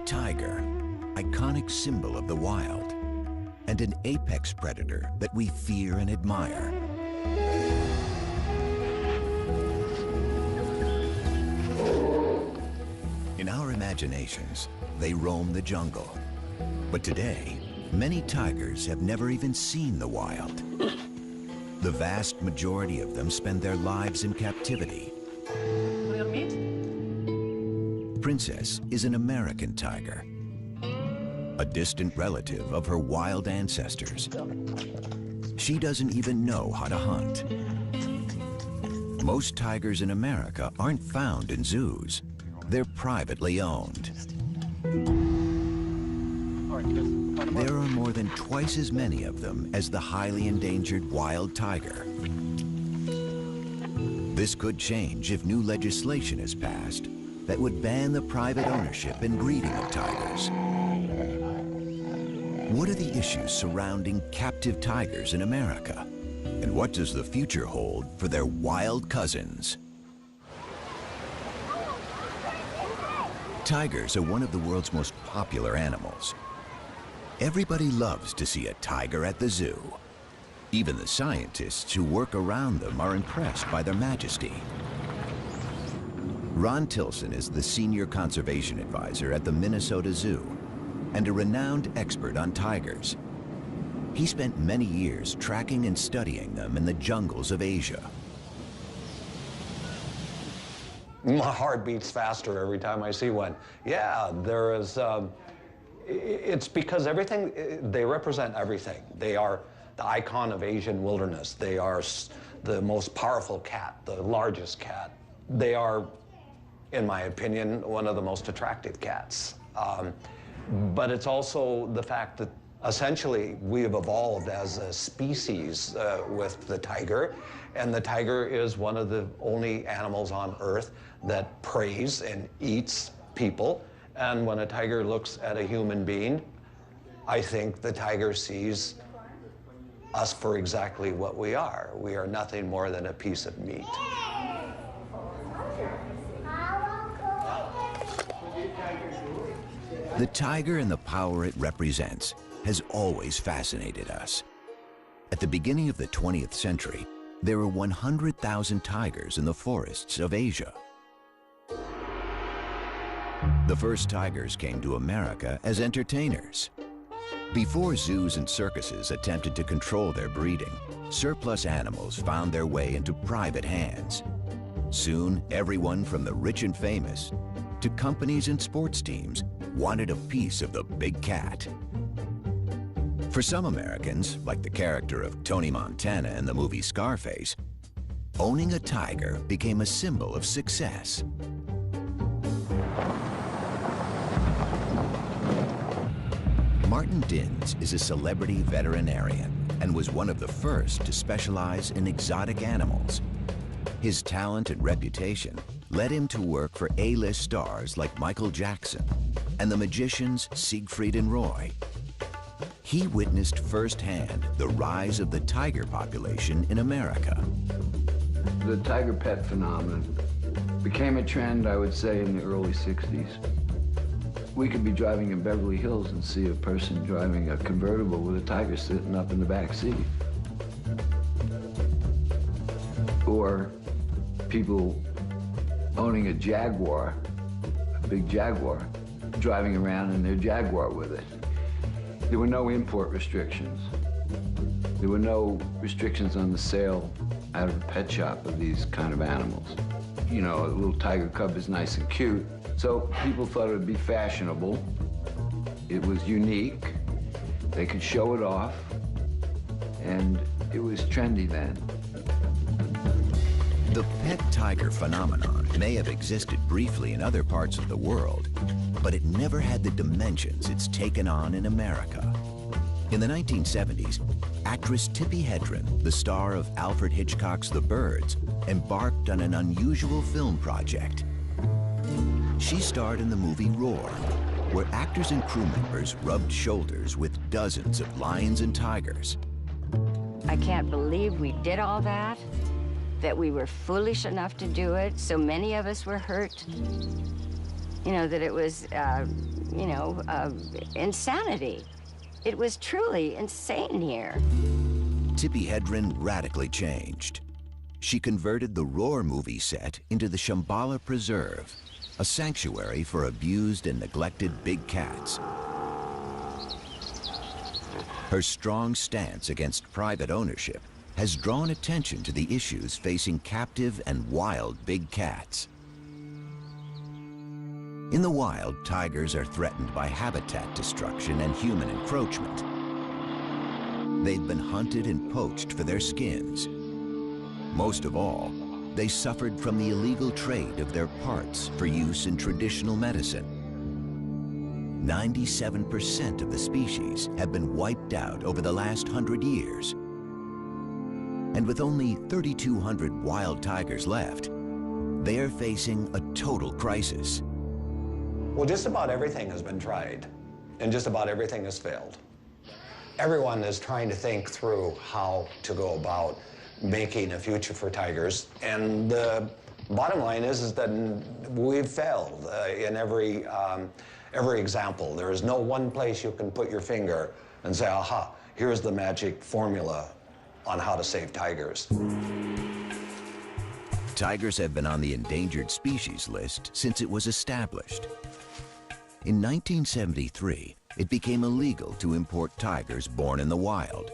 tiger, iconic symbol of the wild, and an apex predator that we fear and admire. In our imaginations, they roam the jungle. But today, many tigers have never even seen the wild. The vast majority of them spend their lives in captivity. Princess is an American tiger, a distant relative of her wild ancestors. She doesn't even know how to hunt. Most tigers in America aren't found in zoos. They're privately owned. There are more than twice as many of them as the highly endangered wild tiger. This could change if new legislation is passed that would ban the private ownership and breeding of tigers. What are the issues surrounding captive tigers in America? And what does the future hold for their wild cousins? Tigers are one of the world's most popular animals. Everybody loves to see a tiger at the zoo. Even the scientists who work around them are impressed by their majesty. Ron Tilson is the senior conservation advisor at the Minnesota Zoo and a renowned expert on tigers. He spent many years tracking and studying them in the jungles of Asia. My heart beats faster every time I see one. Yeah, there is, it's because everything, they represent everything. They are the icon of Asian wilderness. They are the most powerful cat, the largest cat. They are, in my opinion, one of the most attractive cats. But it's also the fact that essentially we have evolved as a species with the tiger, and the tiger is one of the only animals on Earth that preys and eats people. And when a tiger looks at a human being, I think the tiger sees us for exactly what we are. We are nothing more than a piece of meat. The tiger and the power it represents has always fascinated us. At the beginning of the 20th century, there were 100,000 tigers in the forests of Asia. The first tigers came to America as entertainers. Before zoos and circuses attempted to control their breeding, surplus animals found their way into private hands. Soon, everyone from the rich and famous to companies and sports teams wanted a piece of the big cat. For some Americans, like the character of Tony Montana in the movie Scarface, owning a tiger became a symbol of success. Martin Dins is a celebrity veterinarian and was one of the first to specialize in exotic animals. His talent and reputation led him to work for A-list stars like Michael Jackson and the magicians Siegfried and Roy. He witnessed firsthand the rise of the tiger population in America. The tiger pet phenomenon became a trend, I would say, in the early 60s. We could be driving in Beverly Hills and see a person driving a convertible with a tiger sitting up in the back seat. Or people owning a Jaguar, a big Jaguar, driving around in their Jaguar with it. There were no import restrictions. There were no restrictions on the sale out of a pet shop of these kind of animals. You know, a little tiger cub is nice and cute, so people thought it would be fashionable. It was unique. They could show it off, and it was trendy then. The pet tiger phenomenon may have existed briefly in other parts of the world, but it never had the dimensions it's taken on in America. In the 1970s, actress Tippi Hedren, the star of Alfred Hitchcock's The Birds, embarked on an unusual film project. She starred in the movie Roar, where actors and crew members rubbed shoulders with dozens of lions and tigers. I can't believe we did all that we were foolish enough to do it. So many of us were hurt. you know, that it was, insanity. It was truly insane here. Tippi Hedren radically changed. She converted the Roar movie set into the Shambhala Preserve, a sanctuary for abused and neglected big cats. Her strong stance against private ownership has drawn attention to the issues facing captive and wild big cats. In the wild, tigers are threatened by habitat destruction and human encroachment. They've been hunted and poached for their skins. Most of all, they suffered from the illegal trade of their parts for use in traditional medicine. 97% of the species have been wiped out over the last 100 years. And with only 3,200 wild tigers left, they are facing a total crisis. Well, just about everything has been tried, and just about everything has failed. Everyone is trying to think through how to go about making a future for tigers, and the bottom line is that we've failed in every example. There is no one place you can put your finger and say, aha, here's the magic formula on how to save tigers. Tigers have been on the endangered species list since it was established. In 1973, it became illegal to import tigers born in the wild.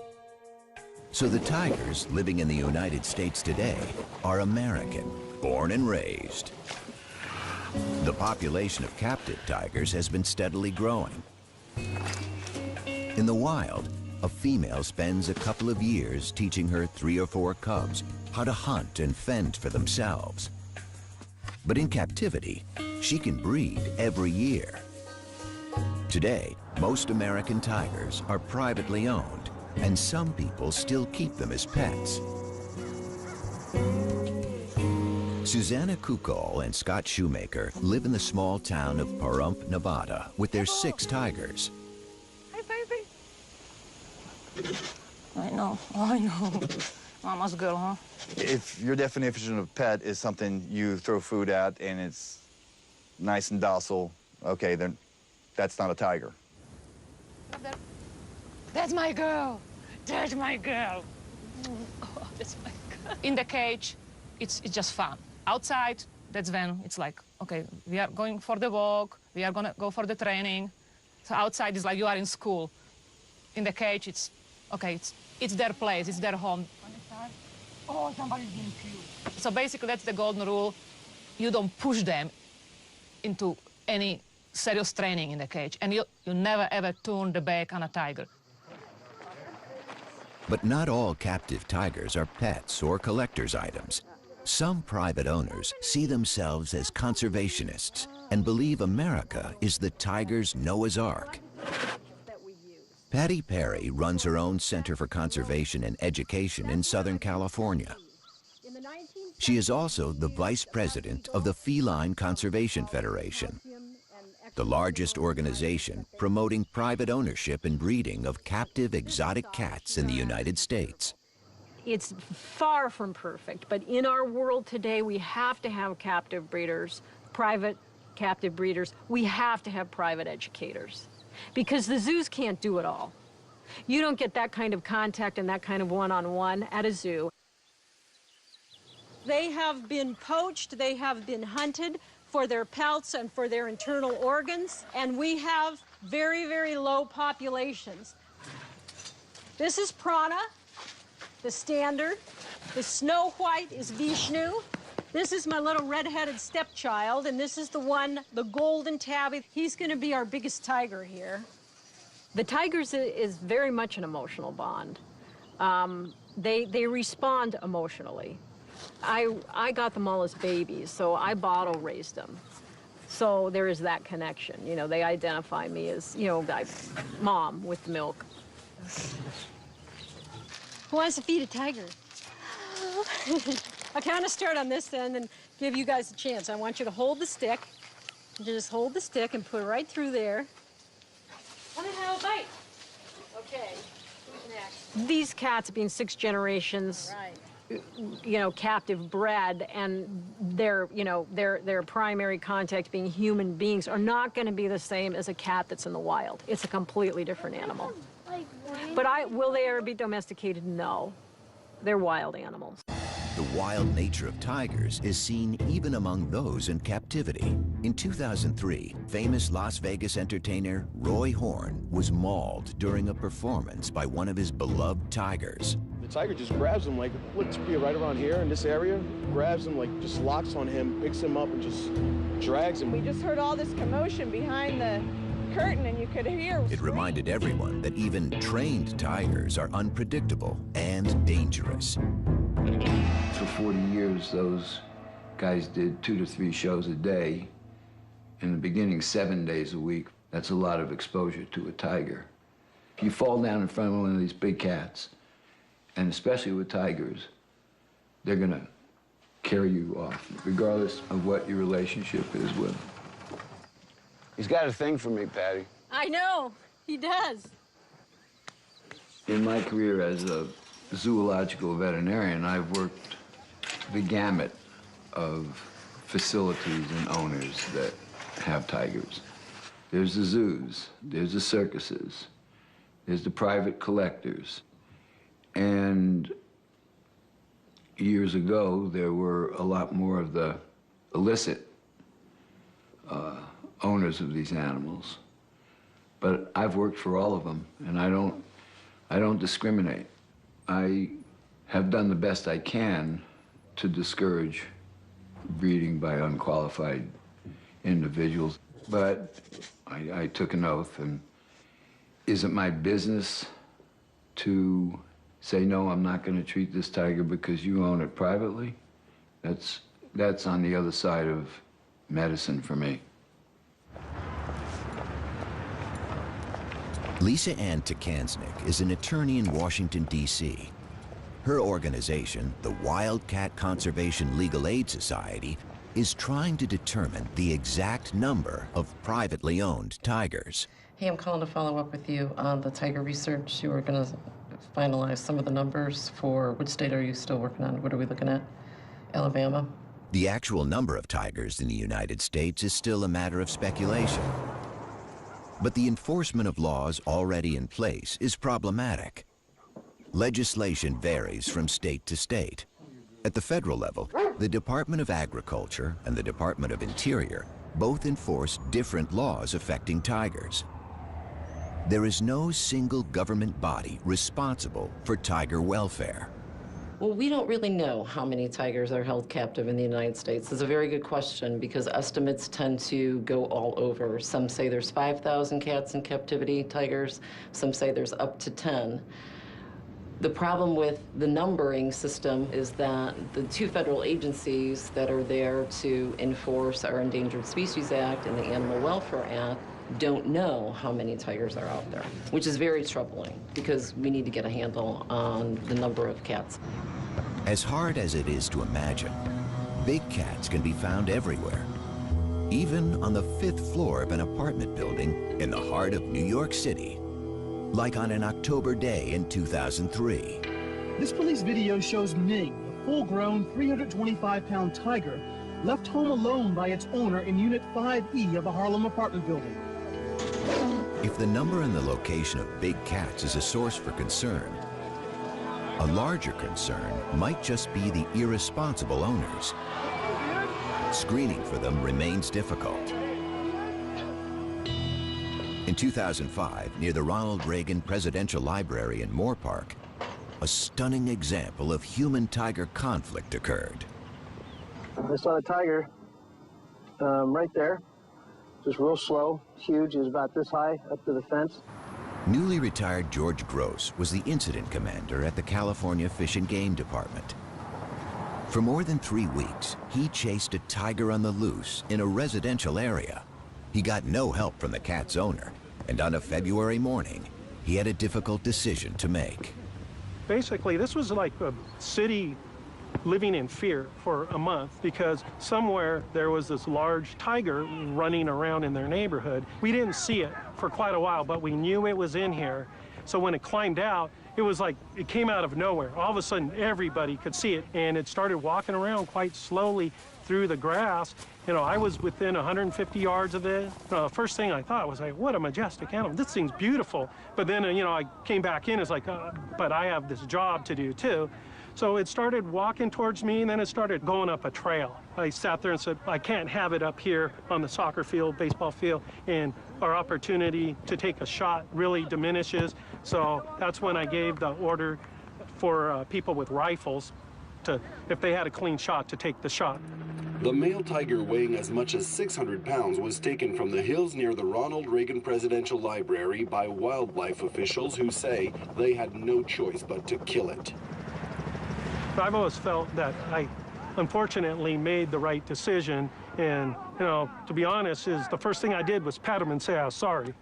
So the tigers living in the United States today are American, born and raised. The population of captive tigers has been steadily growing. In the wild, a female spends a couple of years teaching her 3 or 4 cubs how to hunt and fend for themselves. But in captivity, she can breed every year. Today, most American tigers are privately owned, and some people still keep them as pets. Susanna Kukol and Scott Shoemaker live in the small town of Pahrump, Nevada, with their 6 tigers. Hi, baby. I know. Mama's girl, huh? If your definition of pet is something you throw food at and it's nice and docile, okay, then that's not a tiger. That's my girl. That's my girl. Oh, that's my girl. In the cage, it's just fun. Outside, that's when it's like, okay, we are going for the walk, we are gonna go for the training. So outside is like you are in school. In the cage, it's, okay, it's their place, it's their home. Oh, somebody's being cute. So basically, that's the golden rule. You don't push them into any serious training in the cage, and you never ever turn the back on a tiger. But not all captive tigers are pets or collector's items. Some private owners see themselves as conservationists and believe America is the tiger's Noah's Ark. Patty Perry runs her own Center for Conservation and Education in Southern California. She is also the vice president of the Feline Conservation Federation, the largest organization promoting private ownership and breeding of captive exotic cats in the United States. It's far from perfect, but in our world today, we have to have captive breeders, private captive breeders. We have to have private educators, because the zoos can't do it all. You don't get that kind of contact and that kind of one-on-one at a zoo. They have been poached, they have been hunted for their pelts and for their internal organs, and we have very, very low populations. This is Prana, the standard. The snow white is Vishnu. This is my little red-headed stepchild, and this is the one, the golden tabby. He's gonna be our biggest tiger here. The tigers is very much an emotional bond. They respond emotionally. I got them all as babies, so I bottle raised them. So there is that connection. You know, they identify me as, you know, mom with the milk. Who wants to feed a tiger? I'll kind of start on this end and give you guys a chance. I want you to hold the stick. Just hold the stick and put it right through there. Let me have a bite. Okay, who's next? These cats, being 6 generations, you know, captive bred, and their, you know, their primary contact being human beings are not going to be the same as a cat that's in the wild. It's a completely different animal. But will they ever be domesticated? No. They're wild animals. The wild nature of tigers is seen even among those in captivity. In 2003, famous Las Vegas entertainer Roy Horn was mauled during a performance by one of his beloved tigers. The tiger just grabs him, like, let's be right around here in this area, grabs him, like, just locks on him, picks him up, and just drags him. We just heard all this commotion behind the curtain, and you could hear. It reminded everyone that even trained tigers are unpredictable and dangerous. For 40 years, those guys did 2 to 3 shows a day. In the beginning, 7 days a week. That's a lot of exposure to a tiger. If you fall down in front of one of these big cats, and especially with tigers, they're gonna carry you off, regardless of what your relationship is with them. He's got a thing for me, Patty. I know, he does. In my career as a zoological veterinarian, I've worked the gamut of facilities and owners that have tigers. There's the zoos, there's the circuses, there's the private collectors. And years ago, there were a lot more of the illicit owners of these animals. But I've worked for all of them, and I don't discriminate. I have done the best I can to discourage breeding by unqualified individuals. But I took an oath, and is it my business to say, no, I'm not going to treat this tiger because you own it privately? That's on the other side of medicine for me. Lisa Ann Takansnick is an attorney in Washington, D.C. Her organization, the Wildcat Conservation Legal Aid Society, is trying to determine the exact number of privately owned tigers. Hey, I'm calling to follow up with you on the tiger research. You were going to finalize some of the numbers for which state are you still working on? What are we looking at? Alabama? The actual number of tigers in the United States is still a matter of speculation. But the enforcement of laws already in place is problematic. Legislation varies from state to state. At the federal level, the Department of Agriculture and the Department of Interior both enforce different laws affecting tigers. There is no single government body responsible for tiger welfare. Well, we don't really know how many tigers are held captive in the United States. It's a very good question because estimates tend to go all over. Some say there's 5,000 cats in captivity, tigers. Some say there's up to 10. The problem with the numbering system is that the 2 federal agencies that are there to enforce our Endangered Species Act and the Animal Welfare Act don't know how many tigers are out there, which is very troubling because we need to get a handle on the number of cats. As hard as it is to imagine, big cats can be found everywhere, even on the 5th floor of an apartment building in the heart of New York City, like on an October day in 2003. This police video shows Ming, a full-grown 325-pound tiger, left home alone by its owner in Unit 5E of a Harlem apartment building. If the number and the location of big cats is a source for concern, a larger concern might just be the irresponsible owners. Screening for them remains difficult. In 2005, near the Ronald Reagan Presidential Library in Moore Park, a stunning example of human-tiger conflict occurred. I saw the tiger right there, just real slow, huge. He was about this high up to the fence. Newly retired George Gross was the incident commander at the California Fish and Game Department. For more than 3 weeks, he chased a tiger on the loose in a residential area. He got no help from the cat's owner, and on a February morning, he had a difficult decision to make. Basically, this was like a city living in fear for a month because somewhere there was this large tiger running around in their neighborhood. We didn't see it for quite a while, but we knew it was in here. So when it climbed out, it was like it came out of nowhere. All of a sudden, everybody could see it, and it started walking around quite slowly through the grass. You know, I was within 150 yards of it. First thing I thought was, like, what a majestic animal. This thing's beautiful. But then, you know, I came back in, it's like, but I have this job to do too. So it started walking towards me, and then it started going up a trail. I sat there and said, I can't have it up here on the soccer field, baseball field, and our opportunity to take a shot really diminishes. So that's when I gave the order for people with rifles to, if they had a clean shot, to take the shot. The male tiger, weighing as much as 600 pounds, was taken from the hills near the Ronald Reagan Presidential Library by wildlife officials who say they had no choice but to kill it. I've always felt that I, unfortunately, made the right decision. And, you know, to be honest, is the first thing I did was pat him and say I was sorry.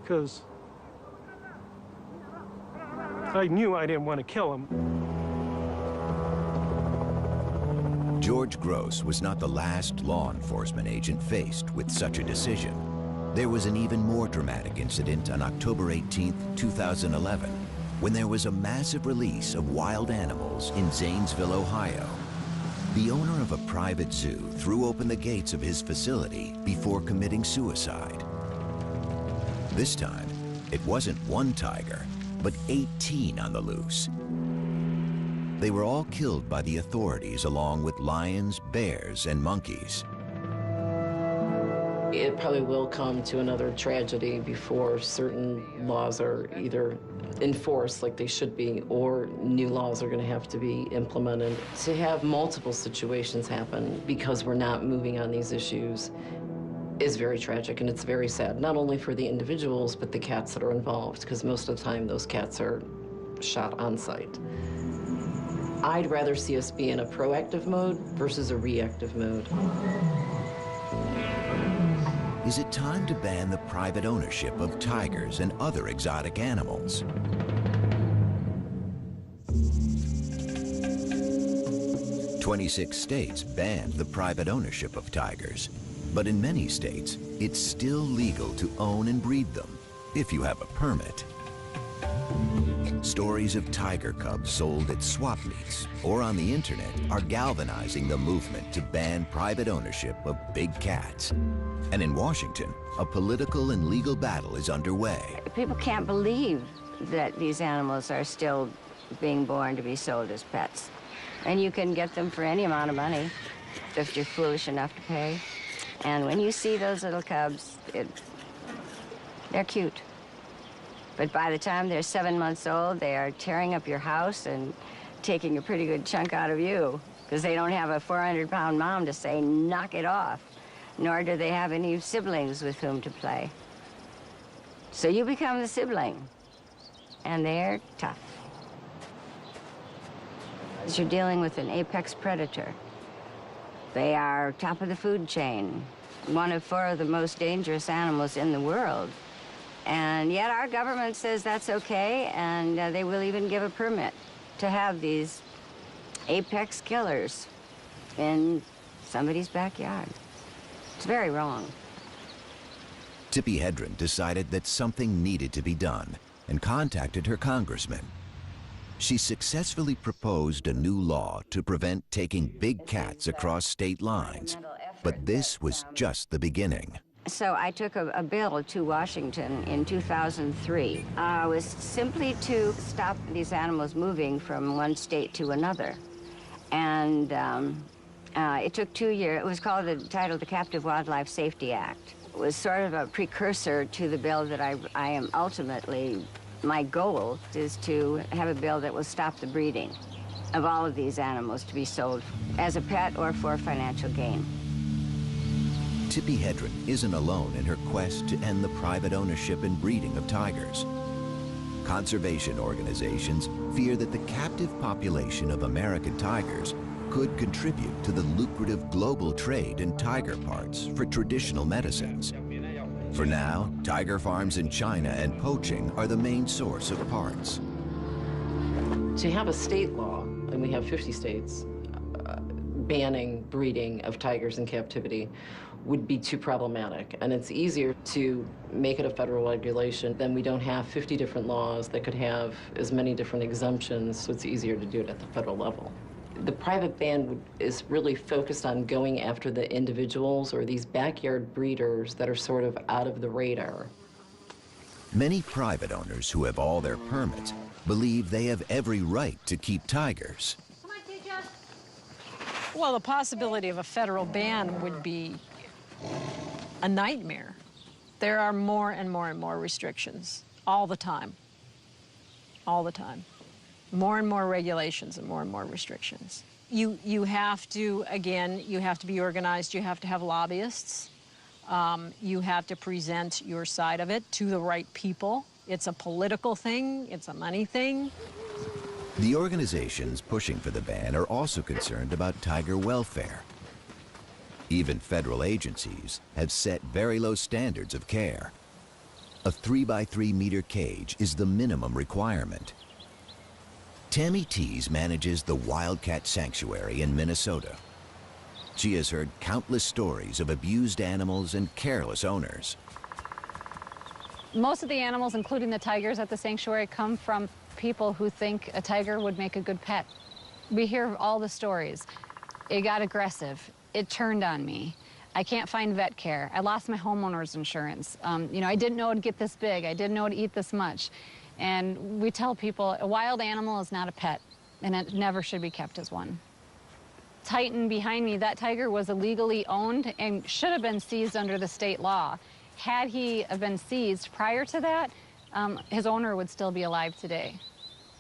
Because I knew I didn't want to kill him. George Gross was not the last law enforcement agent faced with such a decision. There was an even more dramatic incident on October 18, 2011, when there was a massive release of wild animals in Zanesville, Ohio. The owner of a private zoo threw open the gates of his facility before committing suicide. This time, it wasn't one tiger, but 18 on the loose. They were all killed by the authorities along with lions, bears, and monkeys. It probably will come to another tragedy before certain laws are either enforced like they should be, or new laws are going to have to be implemented. To have multiple situations happen because we're not moving on these issues is very tragic, and it's very sad, not only for the individuals, but the cats that are involved, because most of the time those cats are shot on site. I'd rather see us be in a proactive mode versus a reactive mode. Is it time to ban the private ownership of tigers and other exotic animals? "26 states banned the private ownership of tigers, but in many states, it's still legal to own and breed them if you have a permit. Stories of tiger cubs sold at swap meets or on the internet are galvanizing the movement to ban private ownership of big cats. And in Washington, a political and legal battle is underway. People can't believe that these animals are still being born to be sold as pets. And you can get them for any amount of money if you're foolish enough to pay. And when you see those little cubs, they're cute. But by the time they're 7 months old, they are tearing up your house and taking a pretty good chunk out of you, because they don't have a 400-pound mom to say, knock it off, nor do they have any siblings with whom to play. So you become the sibling, and they're tough. You're dealing with an apex predator. They are top of the food chain, one of 4 of the most dangerous animals in the world. And yet our government says that's okay, and they will even give a permit to have these apex killers in somebody's backyard. It's very wrong. Tippi Hedren decided that something needed to be done and contacted her congressman. She successfully proposed a new law to prevent taking big cats across state lines, but this was just the beginning. So I took a bill to Washington in 2003. It was simply to stop these animals moving from one state to another. And it took 2 years. It was called the Captive Wildlife Safety Act. It was sort of a precursor to the bill that I am ultimately, my goal is to have a bill that will stop the breeding of all of these animals to be sold as a pet or for financial gain. Tippi Hedren isn't alone in her quest to end the private ownership and breeding of tigers. Conservation organizations fear that the captive population of American tigers could contribute to the lucrative global trade in tiger parts for traditional medicines. For now, tiger farms in China and poaching are the main source of parts. To have a state law, and we have 50 states, banning breeding of tigers in captivity would be too problematic. And it's easier to make it a federal regulation. Then we don't have 50 different laws that could have as many different exemptions, so it's easier to do it at the federal level. The private ban is really focused on going after the individuals or these backyard breeders that are sort of out of the radar. Many private owners who have all their permits believe they have every right to keep tigers. Well, the possibility of a federal ban would be a nightmare. There are more and more and more restrictions all the time. All the time. More and more regulations and more restrictions. You have to, again, you have to be organized. You have to have lobbyists. You have to present your side of it to the right people. It's a political thing. It's a money thing. The organizations pushing for the ban are also concerned about tiger welfare. Even federal agencies have set very low standards of care. A 3x3 meter cage is the minimum requirement. Tammy Tees manages the Wildcat Sanctuary in Minnesota. She has heard countless stories of abused animals and careless owners. Most of the animals, including the tigers at the sanctuary, come from people who think a tiger would make a good pet. We hear all the stories. It got aggressive. It turned on me. I can't find vet care. I lost my homeowner's insurance. You know, I didn't know it'd get this big. I didn't know it'd eat this much. And we tell people a wild animal is not a pet, and it never should be kept as one. Titan behind me, that tiger was illegally owned and should have been seized under the state law. Had he been seized prior to that, his owner would still be alive today.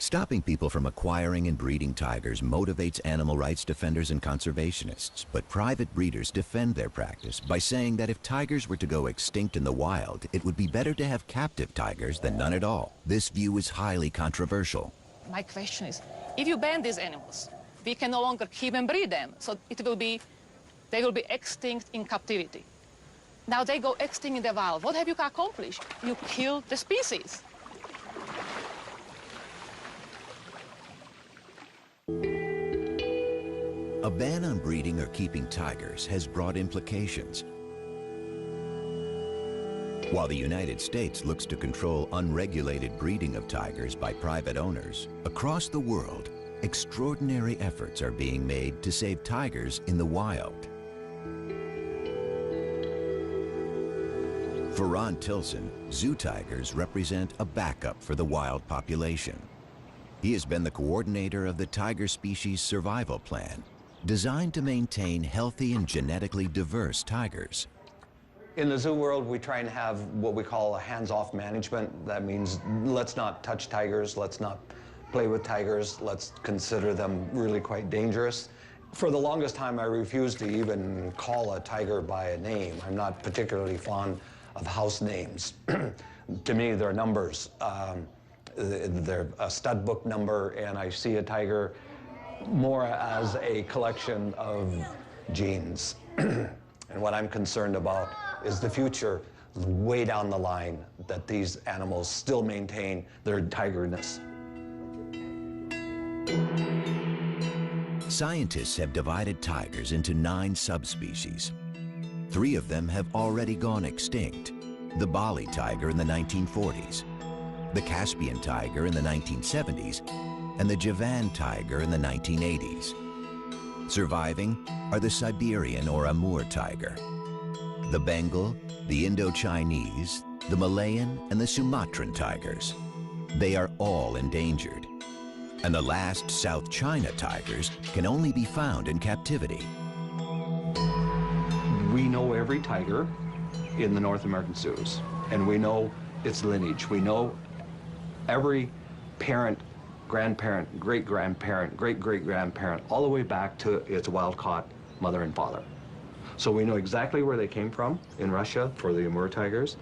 Stopping people from acquiring and breeding tigers motivates animal rights defenders and conservationists, but private breeders defend their practice by saying that if tigers were to go extinct in the wild, it would be better to have captive tigers than none at all. This view is highly controversial. My question is, if you ban these animals, we can no longer keep and breed them, so they will be extinct in captivity. Now they go extinct in the wild. What have you accomplished? You kill the species. A ban on breeding or keeping tigers has broad implications. While the United States looks to control unregulated breeding of tigers by private owners, across the world, extraordinary efforts are being made to save tigers in the wild. For Ron Tilson, zoo tigers represent a backup for the wild population. He has been the coordinator of the Tiger Species Survival Plan, designed to maintain healthy and genetically diverse tigers. In the zoo world, we try and have what we call a hands-off management. That means let's not touch tigers, let's not play with tigers, let's consider them really quite dangerous. For the longest time, I refused to even call a tiger by a name. I'm not particularly fond of house names. To me, they're numbers. They're a stud book number, and I see a tiger more as a collection of genes. And what I'm concerned about is the future, way down the line, that these animals still maintain their tigerness. Scientists have divided tigers into 9 subspecies. 3 of them have already gone extinct: the Bali tiger in the 1940s, the Caspian tiger in the 1970s, and the Javan tiger in the 1980s. Surviving are the Siberian or Amur tiger, the Bengal, the Indo-Chinese, the Malayan, and the Sumatran tigers. They are all endangered. And the last South China tigers can only be found in captivity. We know every tiger in the North American zoos, and we know its lineage. We know every parent, grandparent, great-grandparent, great-great-grandparent, all the way back to its wild-caught mother and father. So we know exactly where they came from in Russia for the Amur tigers,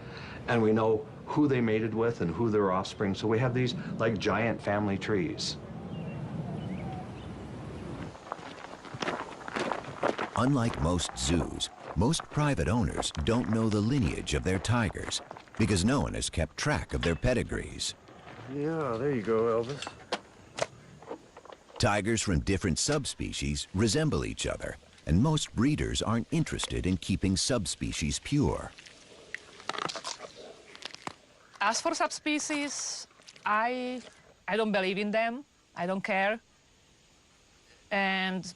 and we know who they mated with and who their offspring. So we have these like giant family trees. Unlike most zoos, most private owners don't know the lineage of their tigers because no one has kept track of their pedigrees. Yeah, there you go, Elvis. Tigers from different subspecies resemble each other, and most breeders aren't interested in keeping subspecies pure. As for subspecies, I don't believe in them. I don't care. And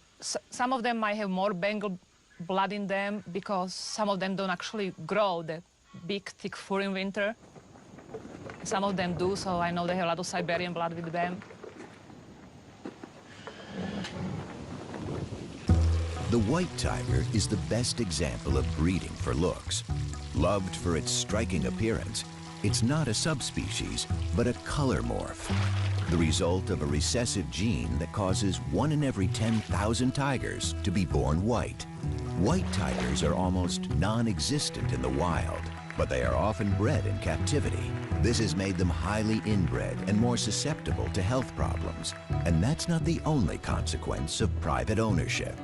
some of them might have more Bengal blood in them because some of them don't actually grow the big, thick fur in winter. Some of them do, so I know they have a lot of Siberian blood with them. The white tiger is the best example of breeding for looks. Loved for its striking appearance, it's not a subspecies, but a color morph, the result of a recessive gene that causes 1 in every 10,000 tigers to be born white. White tigers are almost non-existent in the wild, but they are often bred in captivity. This has made them highly inbred and more susceptible to health problems. And that's not the only consequence of private ownership.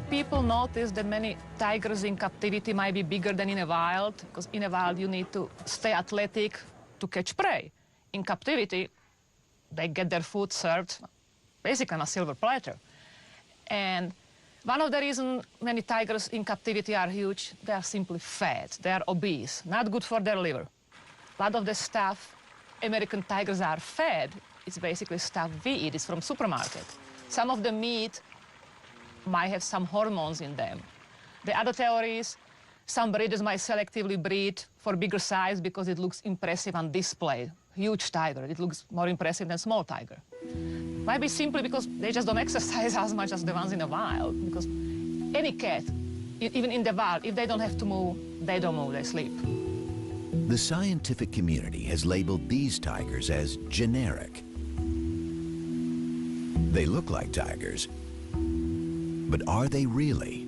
People notice that many tigers in captivity might be bigger than in the wild, because in the wild you need to stay athletic to catch prey. In captivity, they get their food served basically on a silver platter. And one of the reasons many tigers in captivity are huge, they are simply fat, they are obese, not good for their liver. A lot of the stuff American tigers are fed, it's basically stuff we eat, it's from supermarket. Some of the meat might have some hormones in them. The other theory is some breeders might selectively breed for bigger size because it looks impressive on display. Huge tiger, it looks more impressive than small tiger. Might be simply because they just don't exercise as much as the ones in the wild, because any cat, even in the wild, if they don't have to move, they don't move, they sleep. The scientific community has labeled these tigers as generic. They look like tigers, but are they really?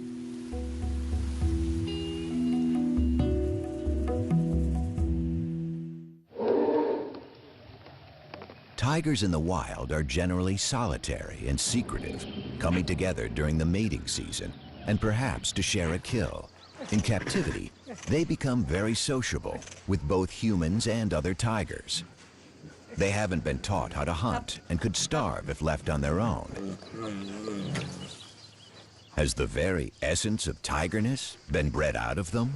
Tigers in the wild are generally solitary and secretive, coming together during the mating season and perhaps to share a kill. In captivity, they become very sociable with both humans and other tigers. They haven't been taught how to hunt and could starve if left on their own. Has the very essence of tigerness been bred out of them?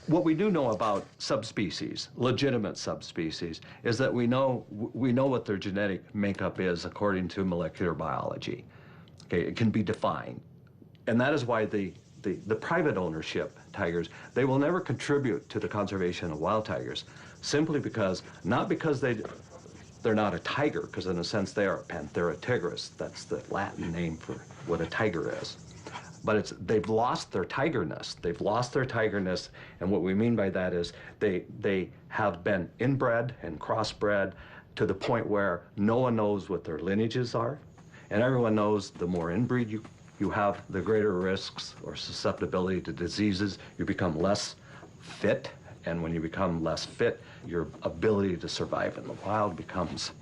What we do know about subspecies, legitimate subspecies, is that we know what their genetic makeup is according to molecular biology. Okay, it can be defined. And that is why the private ownership tigers, they will never contribute to the conservation of wild tigers, simply because, not because they're not a tiger, because in a sense they are a Panthera tigris. That's the Latin name for what a tiger is. But they've lost their tigerness. They've lost their tigerness, and what we mean by that is they have been inbred and crossbred to the point where no one knows what their lineages are, and everyone knows the more inbreed you have, the greater risks or susceptibility to diseases. You become less fit, and when you become less fit, your ability to survive in the wild becomes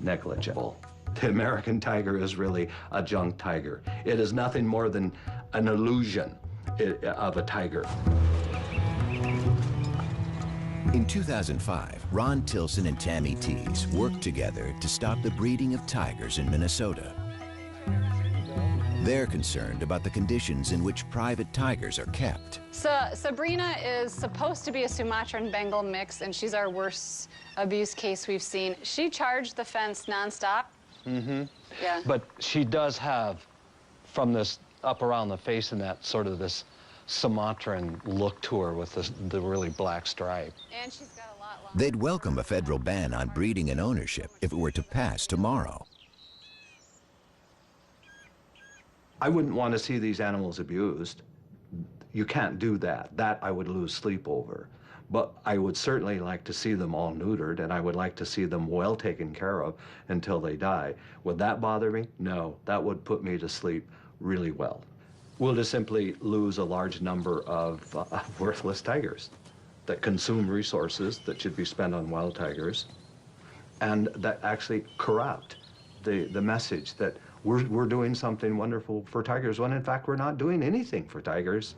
negligible. The American tiger is really a junk tiger. It is nothing more than an illusion of a tiger. In 2005, Ron Tilson and Tammy Tees worked together to stop the breeding of tigers in Minnesota. They're concerned about the conditions in which private tigers are kept. So Sabrina is supposed to be a Sumatran Bengal mix, and she's our worst abuse case we've seen. She charged the fence nonstop. Mm-hmm. Yeah. But she does have, from this up around the face and that, sort of this Sumatran look to her with the really black stripe. And she's got a lot longer. They'd welcome a federal ban on breeding and ownership if it were to pass tomorrow. I wouldn't want to see these animals abused. You can't do that. That I would lose sleep over. But I would certainly like to see them all neutered, and I would like to see them well taken care of until they die. Would that bother me? No, that would put me to sleep really well. We'll just simply lose a large number of worthless tigers that consume resources that should be spent on wild tigers, and that actually corrupt the message that we're doing something wonderful for tigers, when in fact we're not doing anything for tigers.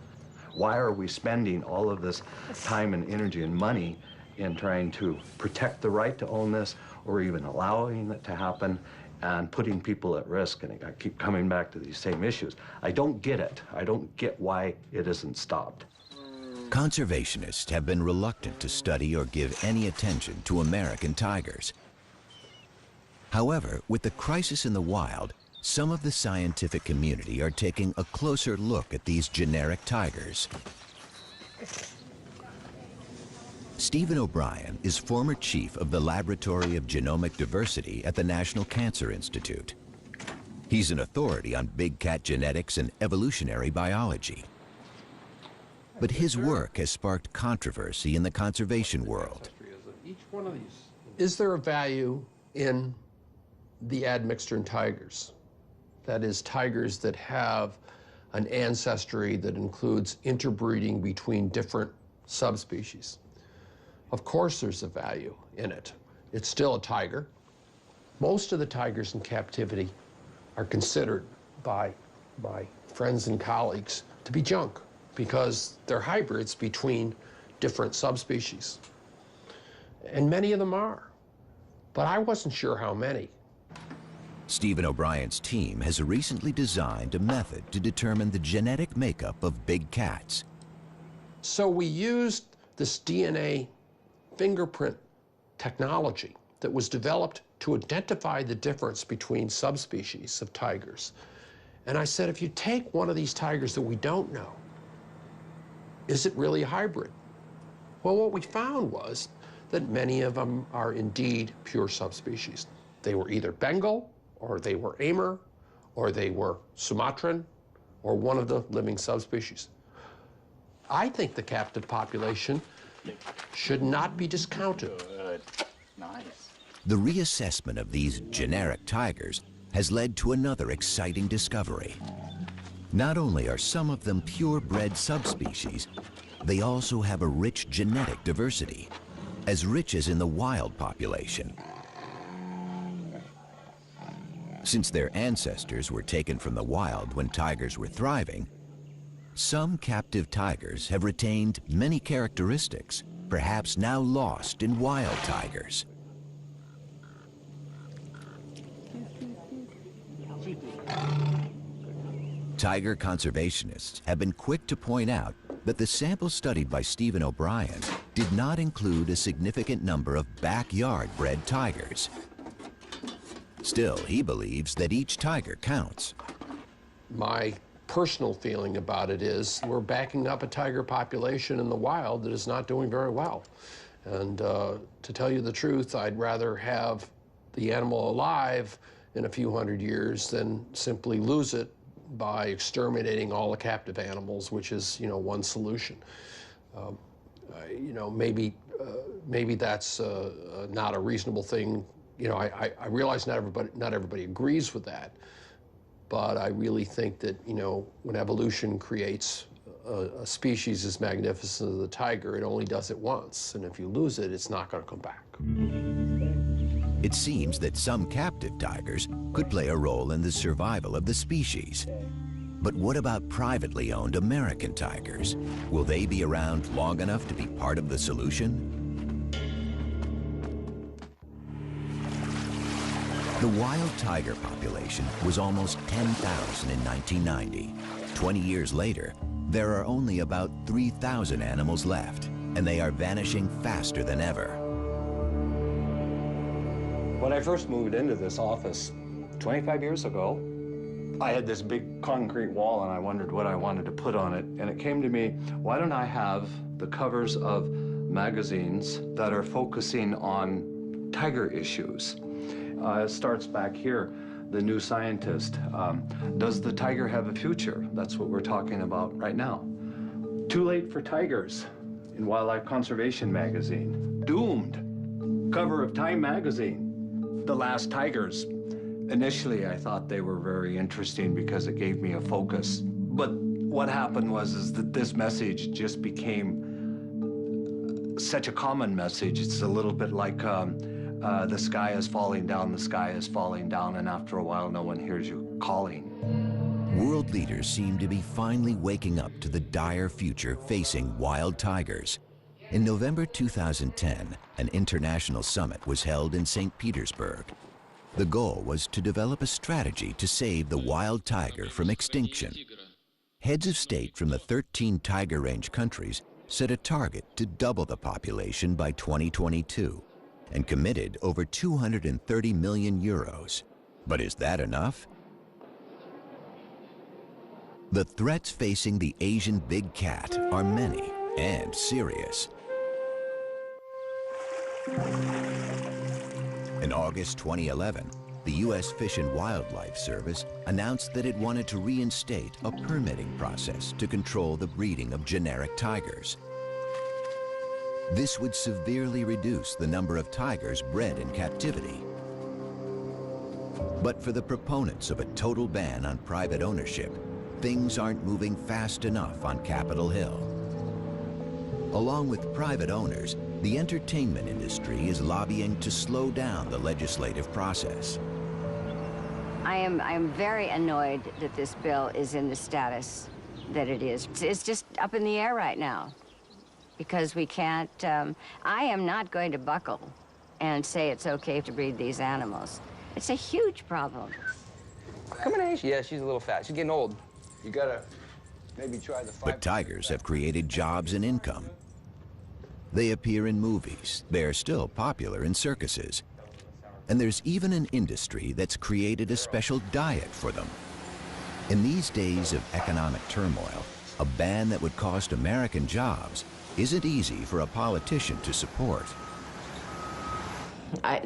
Why are we spending all of this time and energy and money in trying to protect the right to own this or even allowing it to happen and putting people at risk. And I keep coming back to these same issues. I don't get it. I don't get why it isn't stopped. Conservationists have been reluctant to study or give any attention to American tigers. However, with the crisis in the wild, some of the scientific community are taking a closer look at these generic tigers. Stephen O'Brien is former chief of the Laboratory of Genomic Diversity at the National Cancer Institute. He's an authority on big cat genetics and evolutionary biology. But his work has sparked controversy in the conservation world. Is there a value in the admixture in tigers? That is, tigers that have an ancestry that includes interbreeding between different subspecies. Of course there's a value in it. It's still a tiger. Most of the tigers in captivity are considered by friends and colleagues to be junk because they're hybrids between different subspecies. And many of them are, but I wasn't sure how many. Stephen O'Brien's team has recently designed a method to determine the genetic makeup of big cats. So we used this DNA fingerprint technology that was developed to identify the difference between subspecies of tigers. And I said, if you take one of these tigers that we don't know, is it really a hybrid? Well, what we found was that many of them are indeed pure subspecies. They were either Bengal, or they were Amur, or they were Sumatran, or one of the living subspecies. I think the captive population should not be discounted. Good. Nice. The reassessment of these generic tigers has led to another exciting discovery. Not only are some of them purebred subspecies, they also have a rich genetic diversity, as rich as in the wild population. Since their ancestors were taken from the wild when tigers were thriving, some captive tigers have retained many characteristics, perhaps now lost in wild tigers. Tiger conservationists have been quick to point out that the sample studied by Stephen O'Brien did not include a significant number of backyard-bred tigers. Still, he believes that each tiger counts. My personal feeling about it is we're backing up a tiger population in the wild that is not doing very well. And to tell you the truth, I'd rather have the animal alive in a few hundred years than simply lose it by exterminating all the captive animals, which is, one solution. Maybe that's not a reasonable thing. I realize not everybody agrees with that, but I really think that, when evolution creates a species as magnificent as the tiger, it only does it once, and if you lose it, it's not going to come back. It seems that some captive tigers could play a role in the survival of the species. But what about privately owned American tigers? Will they be around long enough to be part of the solution? The wild tiger population was almost 10,000 in 1990. 20 years later, there are only about 3,000 animals left, and they are vanishing faster than ever. When I first moved into this office 25 years ago, I had this big concrete wall and I wondered what I wanted to put on it. And it came to me, why don't I have the covers of magazines that are focusing on tiger issues? It starts back here, The New Scientist. Does the tiger have a future? That's what we're talking about right now. Too Late for Tigers in Wildlife Conservation magazine. Doomed, cover of Time magazine. The Last Tigers. Initially, I thought they were very interesting because it gave me a focus. But what happened was that this message just became such a common message. It's a little bit like the sky is falling down, the sky is falling down, and after a while, no one hears you calling. World leaders seem to be finally waking up to the dire future facing wild tigers. In November 2010, an international summit was held in St. Petersburg. The goal was to develop a strategy to save the wild tiger from extinction. Heads of state from the 13 tiger range countries set a target to double the population by 2022 and committed over 230 million euros. But is that enough? The threats facing the Asian big cat are many and serious. In August 2011, the U.S. Fish and Wildlife Service announced that it wanted to reinstate a permitting process to control the breeding of generic tigers. This would severely reduce the number of tigers bred in captivity. But for the proponents of a total ban on private ownership, things aren't moving fast enough on Capitol Hill. Along with private owners, the entertainment industry is lobbying to slow down the legislative process. I am very annoyed that this bill is in the status that it is. It's just up in the air right now because we can't, I am not going to buckle and say it's okay to breed these animals. It's a huge problem. Come on, Ace. Yeah, she's a little fat. She's getting old. You gotta maybe try the fight. But tigers have created jobs and income. They appear in movies. They're still popular in circuses. And there's even an industry that's created a special diet for them. In these days of economic turmoil, a ban that would cost American jobs isn't easy for a politician to support.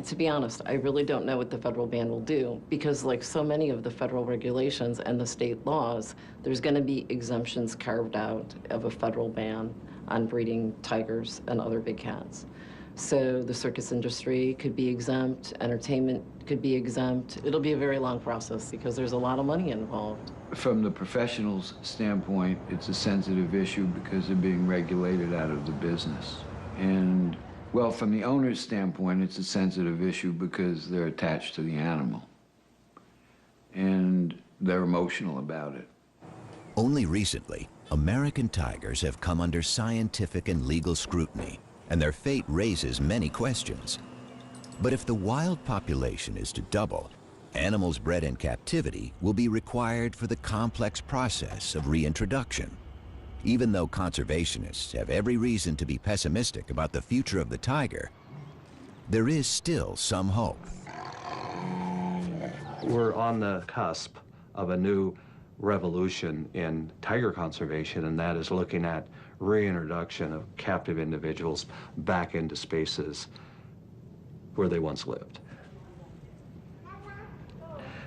To be honest, I really don't know what the federal ban will do because like so many of the federal regulations and the state laws, there's going to be exemptions carved out of a federal ban on breeding tigers and other big cats. So the circus industry could be exempt, entertainment could be exempt. It'll be a very long process because there's a lot of money involved. From the professional's standpoint, it's a sensitive issue because they're being regulated out of the business. And well, from the owner's standpoint, it's a sensitive issue because they're attached to the animal. And they're emotional about it. Only recently, American tigers have come under scientific and legal scrutiny, and their fate raises many questions. But if the wild population is to double, animals bred in captivity will be required for the complex process of reintroduction. Even though conservationists have every reason to be pessimistic about the future of the tiger, there is still some hope. We're on the cusp of a new revolution in tiger conservation, and that is looking at reintroduction of captive individuals back into spaces where they once lived.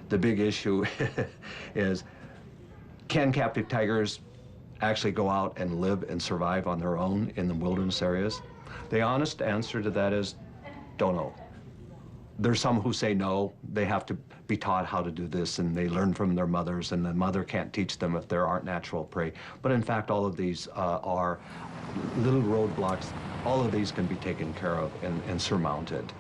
The big issue is, can captive tigers actually go out and live and survive on their own in the wilderness areas? The honest answer to that is, don't know. There's some who say no, they have to be taught how to do this, and they learn from their mothers, and the mother can't teach them if there aren't natural prey. But in fact, all of these are little roadblocks. All of these can be taken care of and surmounted.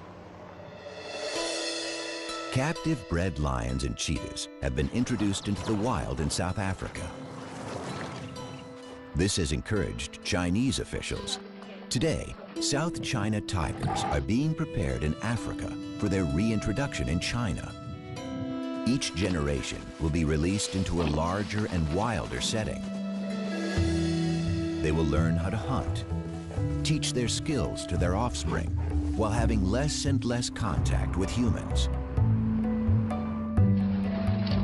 Captive bred lions and cheetahs have been introduced into the wild in South Africa. This has encouraged Chinese officials. Today, South China tigers are being prepared in Africa for their reintroduction in China. Each generation will be released into a larger and wilder setting. They will learn how to hunt, teach their skills to their offspring, while having less and less contact with humans.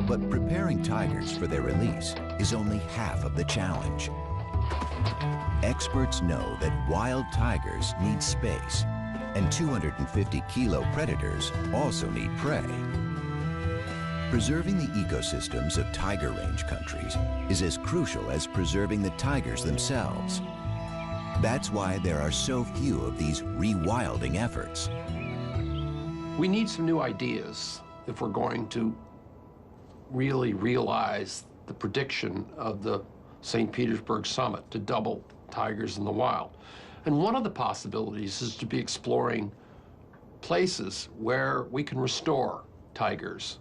But preparing tigers for their release is only half of the challenge. Experts know that wild tigers need space, and 250-kilo predators also need prey. Preserving the ecosystems of tiger range countries is as crucial as preserving the tigers themselves. That's why there are so few of these rewilding efforts. We need some new ideas if we're going to really realize the prediction of the St. Petersburg summit to double tigers in the wild. And one of the possibilities is to be exploring places where we can restore tigers.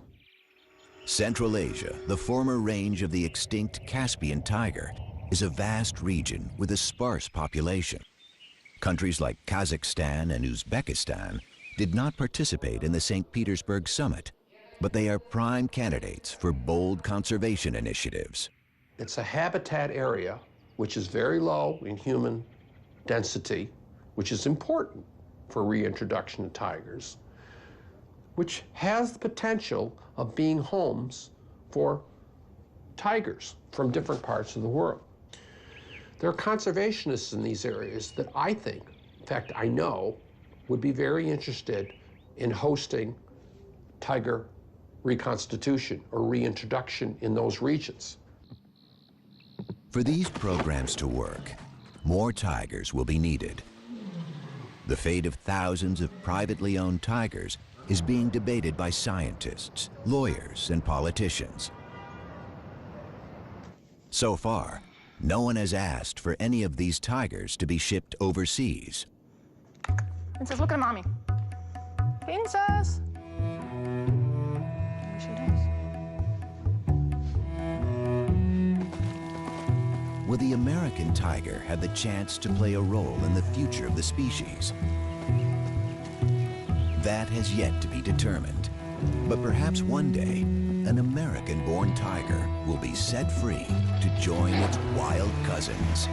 Central Asia, the former range of the extinct Caspian tiger, is a vast region with a sparse population. Countries like Kazakhstan and Uzbekistan did not participate in the St. Petersburg summit, but they are prime candidates for bold conservation initiatives. It's a habitat area which is very low in human density, which is important for reintroduction of tigers, which has the potential of being homes for tigers from different parts of the world. There are conservationists in these areas that I think, in fact, I know, would be very interested in hosting tiger reconstitution or reintroduction in those regions. For these programs to work, more tigers will be needed. The fate of thousands of privately owned tigers is being debated by scientists, lawyers, and politicians. So far, no one has asked for any of these tigers to be shipped overseas. Princess, look at mommy. Princess. There she is. Will the American tiger have the chance to play a role in the future of the species? That has yet to be determined. But perhaps one day, an American-born tiger will be set free to join its wild cousins.